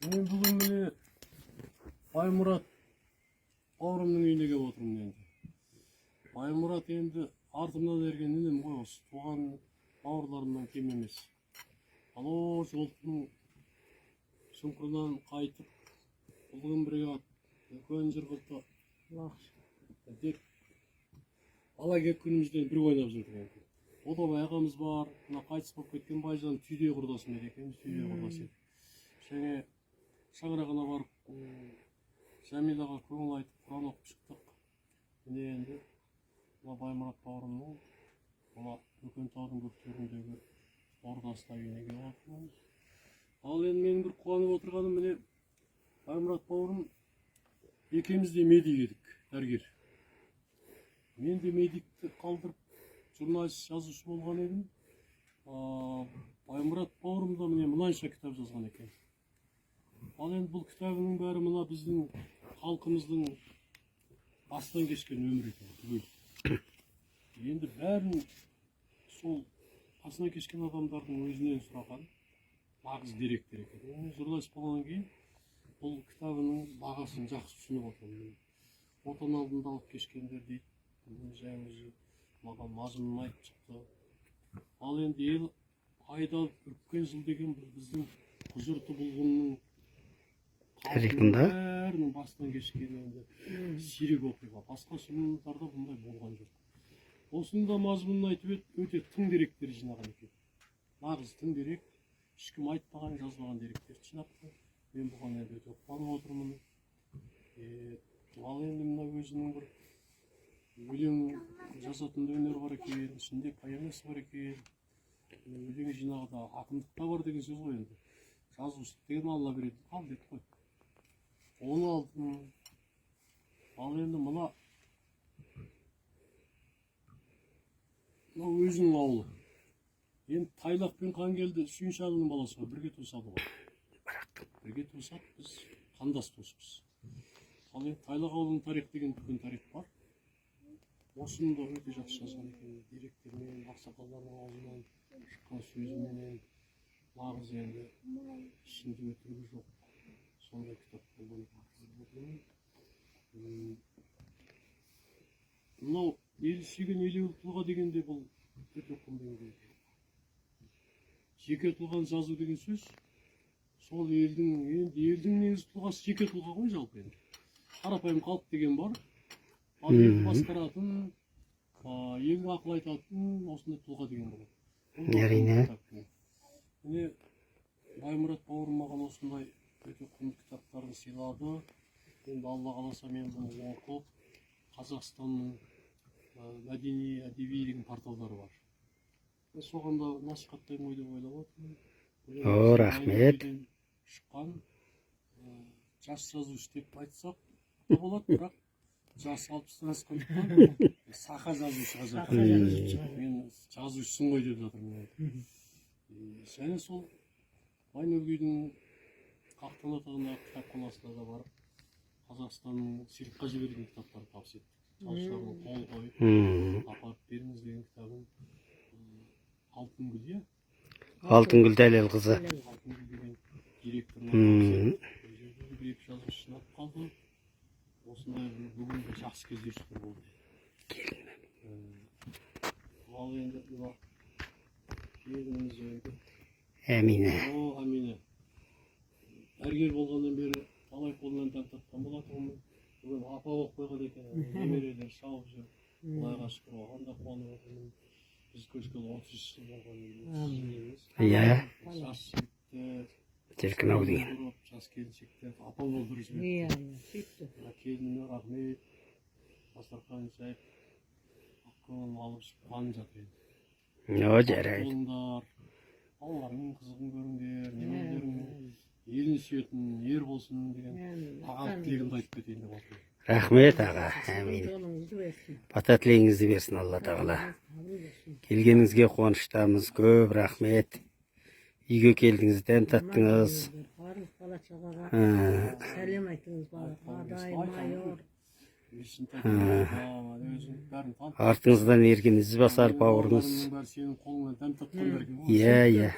Мен бүгін міне Баймұрат бауырымның үйіне келіп отырмын енді. Баймұрат енді артымнан ерген інім ғой, осы туған бауырларымнан кем емес. Алоо жолдың шұңқырынан қайтып, бұлғын бірге үлкен жырғылты деп бала келіп күнімізден бір ойнап жүрдік енді. Отобай ағамыз бар, мына қайтыс болып кеткен Байжан түйдей құрдасым еді екенбіз, түйдей құрдас еді. Және шаңырағына барып, Жәмилаға көңіл айтып, Құран оқып шықтық. Міне енді мына Баймұрат бауырымның мына үлкен таудың көктеріндегі ордасына үйіне келіп отырмыз. Ал енді менің бір қуанып отырғаным, міне Баймұрат бауырым екеуміз де медик едік, дәрігер. Мен де медикті қалдырып, журналист жазушы болған едім. Баймұрат бауырым да міне мынанша кітап жазған екен. Ал енді бұл кітабының бәрі мына біздің халқымыздың бастан кешкен өмір екен. Енді бәрін сол басынан кешкен адамдардың өзінен сұраған нағыз деректер екен. Журналист болғаннан кейін бұл кітабының бағасын жақсы түсініп отырмын. Отан алдында алып кешкендер дейді. Жаңағы маған мазмұнын айтып шықты. Ал енді ел айдалып өткен жыл деген біздің құзырты бұлғынның тарихында бәрінің бастан кешкен енді сирек оқиға. Басқа шындарда бұндай болған жоқ. Осының да мазмұнын айтып өте тың деректер жинаған екен. Нағыз тың дерек, ешкім айтпаған, жазбаған деректер жинапты. Мен бұған енді өте қуанып отырмын. Ал енді мына өзінің бір өлең жазатын өнер бар екен, ішінде поэмасы бар екен. Өлең жинағыда ақындықта бар деген сөз ғой енді. Жазушылық деген Алла береді. Ал деп қой. Оны алдым. Ал енді мына өзінің ауылы. Енді Тайлақ пен Қангелді Сүйіншалының баласы ғой, бірге туысады ғой. Бірге туысады, біз қандас туыспыз. Ал енді Тайлақ ауылының тарих деген бүкін тарих бар. Осыны да өте жақсы жазған екен, деректермен, ақсақалдардың аузынан шыққан сөзіменен, нағыз енді ішінде өтірігі жоқ. Сондай кітап болған. Мынау ел сүйген елеулі тұлға дегенде бұл өте құнды еңбек. Жеке тұлғаны жазу деген сөз, сол елдің негізгі тұлғасы жеке тұлға ғой жалпы енді. Қарапайым халық деген бар. Ал елді басқаратын, елді ақыл айтатын осындай тұлға деген болады. Әрине. Міне Баймұрат бауырым маған осындай өте құнды кітаптарын сыйлады. Енді Алла қаласа мен бұны оқып, Қазақстанның мәдени, әдеби деген порталдары бар. Соған да насихаттаймын ғой деп ойлап отырмын. Рахмет. Шыққан жас жазушы деп айтсақ та болады, бірақ жас 60-тан асқандықтан сақа жазушыға жатырмын. Мен жазушысың ғой деп жатырмын. Және сол Байнөлгейдің Қақтан атағындағы кітапханасына да барып, Қазақстанның сыйлыққа жіберген кітаптарды табыс еттік. Жазушылардың қол қойып, апарып беріңіз деген кітабын Алтын гүл, иә? Алтын гүл Дәлелқызы. Алтын гүл деген директорына табыс еттік. Бір-екі жазушы жинап қалды. Осындай бүгін жақсы кездесулер болды. Ал енді мына келініміз енді. Әмине. Әмине. Дәрігер болғаннан бері талай қолынан тән тапқан болатынмын. Бүгін апа болып қойған екен. Немерелер шауып жүр. Құдайға шүкір оған да қуанып отырмын. Біз көшкелі 33 жыл болған емеспіз. Иә. Жас жігіттер. Теркінау деген. Жас келіншектер апа болдырып жіберді. Иә, сөйтті. Келініне рахмет. Дастархан жайып, ақылын алып қуанып жатыр енді. Жарайды. Болыңдар, балаларың қызығын көріңдер, немелерің елін сүйетін ер болсын деген ағалық тілегімді айтып кетейін деп отырмын. Рахмет аға. Әмин. Бата тілегіңізді берсін Алла тағала. Келгеніңізге қуаныштамыз. Көп рахмет. Үйге келдіңіз, дәм таттыңыз. Барлық бала шағаға сәлем айтыңыз балаға. Адай, майор, Есін өзің бәрін танып. Артыңыздан ерген ізбасар бауырыңыз. Бәрі сенің қолыңнан дәм татқандар екен ғой. Иә.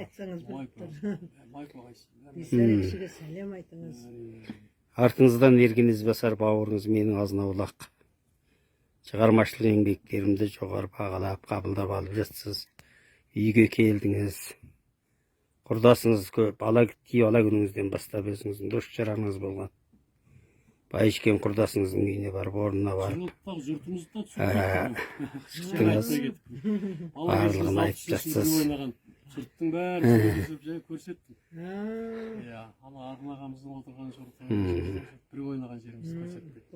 Айтсаңыз Майпа. болыптыр. Майпа қайсы. Бисәрек кишиге сәлем айтыңыз. Артыңыздан ерген ізбасар бауырыңыз менің азынаулақ шығармашылық еңбектерімді жоғары бағалап қабылдап алып жатсыз. Үйге келдіңіз. Құрдасыңыз көп. Бала күніңізден бастап өзіңіздің дос жараныңыз болған. Байышкен құрдасыңыздың үйіне барып, орнына барып. Жұртымызды да Шықтыңыз. Барлығын айтып жатсыз. Жұрттың бәрі жай көрсеттім. Ана Арғын ағамыздың отырған жұрты бір ойнаған жерімізді көрсеттік.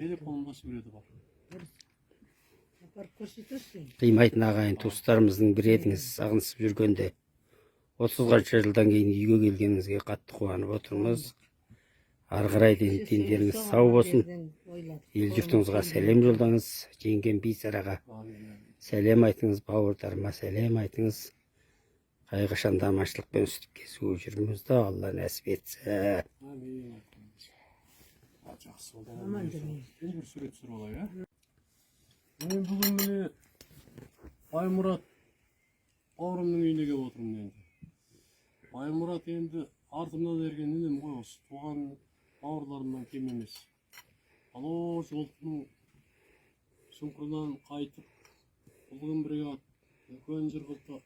Телефонымда суреті бар. Апарып көрсетесің. Қимайтын ағайын туыстарымыздың бір едіңіз, сағынысып жүргенде 30 жылдан кейін үйге келгеніңізге қатты қуанып отырмыз. Ары қарай дендеріңіз сау болсын. Ел жұртыңызға сәлем жолдаңыз. Жеңгем Бисараға сәлем айтыңыз, бауырдарыма сәлем айтыңыз. Қайғышанда аманшылықпен өстіп кесуіп жүрміз да, Алла нәсіп етсін. Жақсы болды. Бір сурет түсіріп алайық, мен бүгін міне Баймұрат бауырымның үйіне келіп отырмын енді. Баймұрат енді артымнан ерген інім ғой, осы туған бауырларымнан кем емес. Алоо жолдың шұңқырынан қайтып, бұлғын бригад, үлкен жырғылты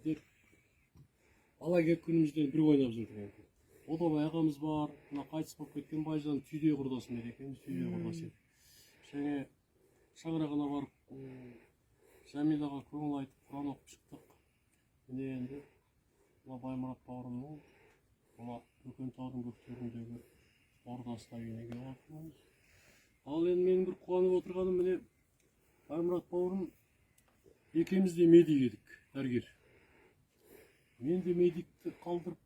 деп бала келіп күнімізден бір ойнап жүрдік енді. Отобай ағамыз бар, мына қайтыс болып кеткен Байжан түйде құрдасым еді екен, түйде құрдас еді. Және шаңырағына барып, Жәмилаға көңіл айтып, Құран оқып шықтық. Міне енді мына Баймұрат бауырымның мына үлкен таудың көктеріндегі ордасына үйіне келіп отырмыз. Ал енді менің бір қуанып отырғаным, міне Баймұрат бауырым екеуміз де медик едік, дәрігер. Мен де медикті қалдырып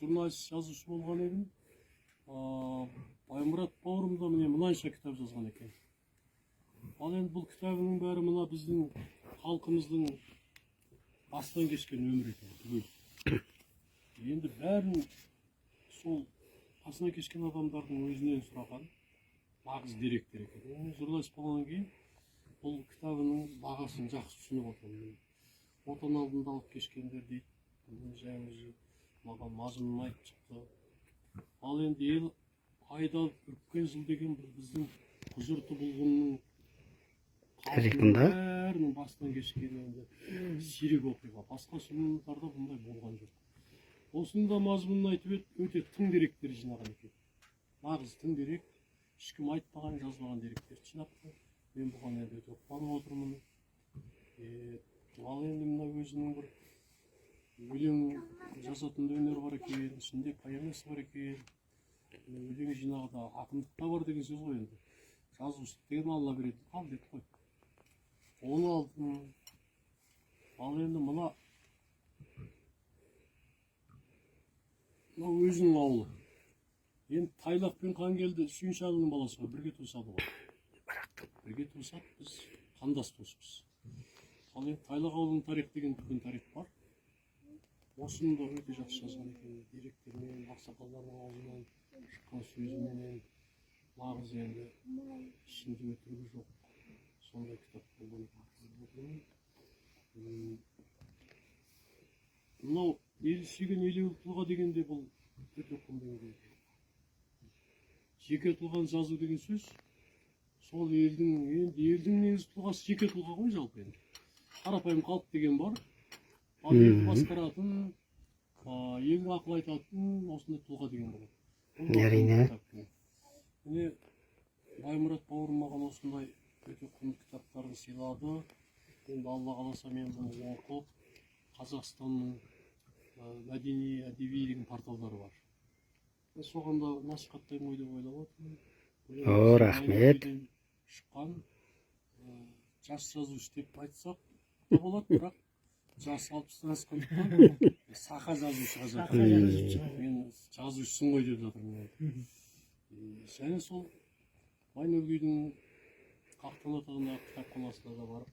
журналист жазушы болған едім. Баймұрат бауырым да міне мынанша кітап жазған екен. Ал енді бұл кітабының бәрі мына біздің халқымыздың бастан кешкен өмір екен. Енді бәрін сол басынан кешкен адамдардың өзінен сұраған нағыз деректер екен. Журналист болғаннан кейін бұл кітабының бағасын жақсы түсініп отырмын. Отан алдында алып кешкендер дейді. Маған мазмұнын айтып шықты. Ал енді ел айдап өткен жыл деген біздің құжырты бұлғынның тарихында бәрінің бастан кешкен енді сирек оқиға. Басқа шындарда бұндай болған жоқ. Осының да мазмұнын айтып өте тың деректер жинаған екен. Нағыз тың дерек, ешкім айтпаған, жазбаған деректер жинапты. Мен бұған енді өте қуанып отырмын. Ал енді мына өзінің бір өлең жазатын өнер бар екен, ішінде поэмасы бар екен. Өлең жинағыда ақындықта бар деген сөз ғой енді. Жазушылық деген Алла береді. Ал деді қой. Оны алдым. Ал енді мына өзінің ауылы. Енді Тайлақ пен Қангелді Сүйінші Ағының баласы ғой, бірге туысады ғой. Бірге туысады, біз қандас туыспыз. Ал енді Тайлақ ауылының тарих деген бүкін тарих бар. Осыны да өте жақсы жазған екен, деректермен, ақсақалдардың аузынан шыққан сөзіменен, нағыз енді ішінде өтірігі жоқ. Сондай кітап болған. Мынау ел сүйген елеулі тұлға дегенде бұл өте құнды еңбек. Жеке тұлғаны жазу деген сөз, сол елдің негізгі тұлғасы жеке тұлға ғой жалпы енді. Қарапайым халық деген бар. Ал елді басқаратын, елдің ақыл айтатын осындай тұлға деген болады. Әрине. Міне Баймұрат бауырым маған осындай өте құнды кітаптарын сыйлады. Енді Алла қаласа мен бұны оқып, Қазақстанның мәдени, әдеби деген порталдары бар. Соған да насихаттаймын ғой деп ойлап отырмын. Рахмет. Шыққан жас жазушы деп айтсақ та болады, бірақ жас 60-тан асқандықтан сақа жазушыға жатырмын. Мен жазушысың ғой деп жатырмын. Және сол Майнөлгейдің Қақтан атағындағы кітапханасына да барып,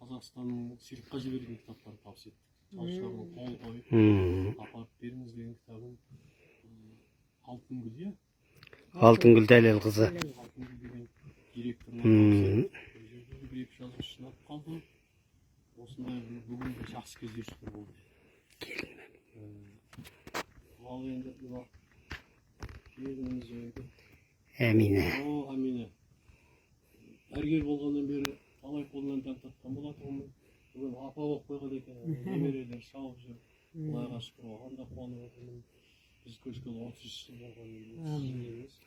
Қазақстанның сыйлыққа жіберген кітаптарды табыс еттік. Жазушылардың қол қойып, апарып беріңіз деген кітабын Алтын гүл, иә? Алтынгүл дәлел қызы. Алтынгүл деген директорлар Мм. бір-екі жазғы сынап қалды. Осындай бүгінгі жақсы кездесулер болды. Ал енді мына келініміз енді. Әмине. Әмине. Дәрігер болғаннан бері талай қолынан дәм татқан болатынмын. Бүгін апа болып қойған екен. Немерелер сау жүр. Құдайға шүкір оған да қуанып отырмын. Біз көшкелі 33 жыл болған.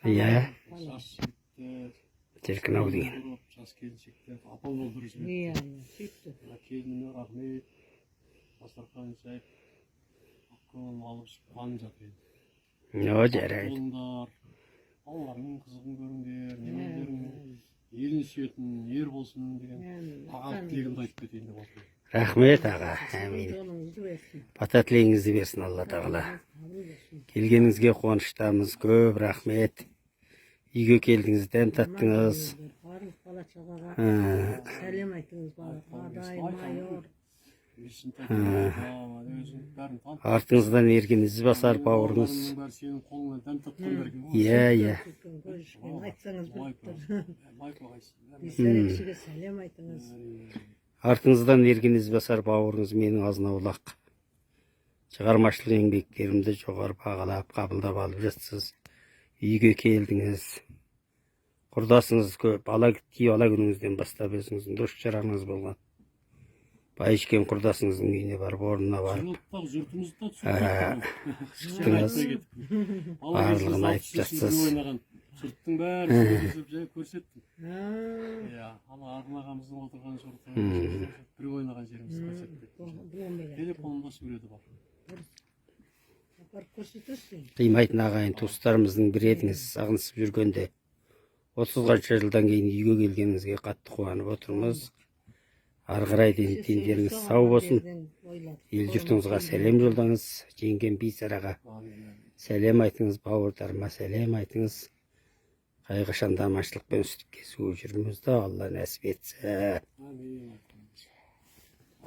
Иә. Жас жігіттер. Теркін-ау деген. Жас келіншектер апа болдырып жіберді. Иә, сөйтті. Келініме рахмет. Дастархан жайып ақылын алып шыққан жатыр енді. О, жарайды. Болыңдар. Балаларыңның қызығын көріңдер. Немелерің елін сүйетін ер болсын деген ағалық тілегімді айтып кетейін деп отырмын. Рахмет аға. Әмин. Жолыңызды берсін. Бата тілегіңізді берсін Алла тағала. Келгеніңізге қуаныштамыз. Көп рахмет. Үйге келдіңіз, дәм таттыңыз. Барлық бала шағаға Ха. сәлем айтыңыз балаға. Адай, майор. Есін өзің бәрін танып. Артыңыздан ерген із басар бауырыңыз. Балаларыңның бәрі сенің қолыңнан дәм татқандар екен ғой. Иә, иә. Көрішкен айтсаңыз біліп тұр. Майпа қайсың? Бейсәрек кісіге сәлем айтыңыз. Артыңыздан ерген із басар бауырыңыз менің азынаулақ. Шығармашылық еңбектерімді жоғары бағалап, қабылдап алып жатсыз. Үйге келдіңіз. Құрдасыңыз көп. Ала күніңізден бастап өзіңіздің дос жараңыз болған. Байышкен құрдасыңыздың үйіне барып, орнына барып. Жылыттақ жұртымызды да Шықтыңыз. Барлығын айтып жатсыз. Жұрттың бәрі сөйлесіп жай көрсеттім. Haa. Иә, ана Арғын ағамыздың отырған жұрты бір ойнаған жерімізді көрсеттік. Телефонымда суреті бар. Апарып көрсетесің. Қимайтын ағайын туыстарымыздың бір едіңіз сағынысып жүргенде 30 жылдан кейін үйге келгеніңізге қатты қуанып отырмыз. Ары қарай дендеріңіз сау болсын. Ел жұртыңызға сәлем жолдаңыз. Жеңген бейсараға сәлем айтыңыз, бауырдарыма сәлем айтыңыз. Қайғышанда аманшылықпен өстіп кесуіп жүрміз да Алла нәсіп етсін. Амин.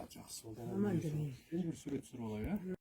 Жақсы болды. Аман жүріңіз. Енді бір сурет түсіріп алайық, иә?